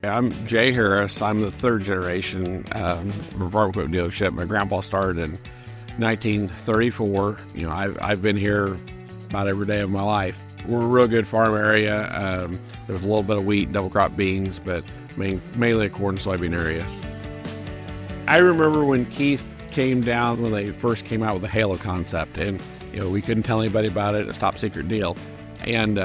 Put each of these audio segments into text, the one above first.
I'm Jay Harris. I'm the third generation farm equipment dealership. My grandpa started in 1934. I've been here about every day of my life. We're a real good farm area. There's a little bit of wheat, double crop beans, but mainly a corn and soybean area. I remember when Keith came down when they first came out with the Halo concept, and we couldn't tell anybody about it. It's a top secret deal. And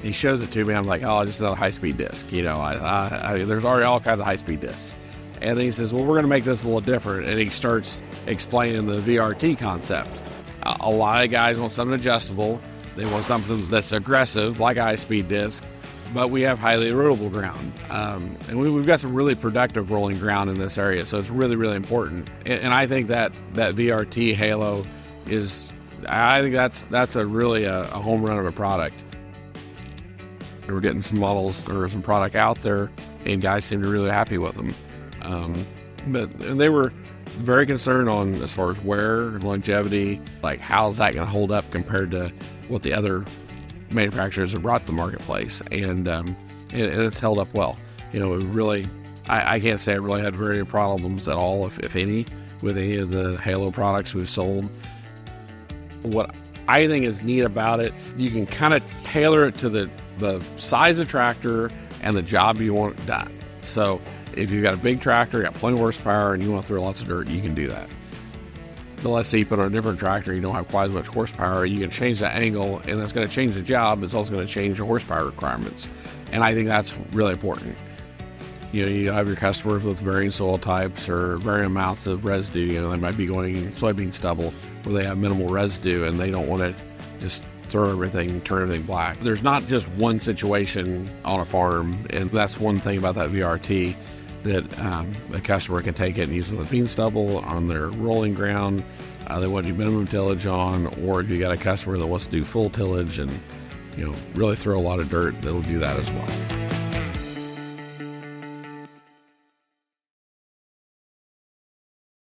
he shows it to me. I'm like, oh, just another high-speed disc. There's already all kinds of high-speed discs. And then he says, well, we're going to make this a little different. And he starts explaining the VRT concept. A lot of guys want something adjustable. They want something that's aggressive, like a high-speed disc. But we have highly erodible ground. And we've got some really productive rolling ground in this area. So it's really, really important. And I think that VRT Halo is... I think that's a really a home run of a product. We're getting some models or some product out there, and guys seem to be really happy with them. But they were very concerned on as far as wear, longevity, like how's that going to hold up compared to what the other manufacturers have brought to the marketplace, and it's held up well. I can't say I really had very problems at all, if any, with any of the Halo products we've sold. What I think is neat about it, you can kind of tailor it to the size of tractor and the job you want done. So if you've got a big tractor, you got plenty of horsepower, and you want to throw lots of dirt, you can do that. But let's say you put on a different tractor, you don't have quite as much horsepower, you can change that angle, and that's going to change the job. It's also going to change your horsepower requirements. And I think that's really important. You have your customers with varying soil types or varying amounts of residue. They might be going soybean stubble where they have minimal residue, and they don't want to just throw everything, turn everything black. There's not just one situation on a farm, and that's one thing about that VRT, that the customer can take it and use it with bean stubble on their rolling ground. They want to do minimum tillage on, or if you got a customer that wants to do full tillage and really throw a lot of dirt, they'll do that as well.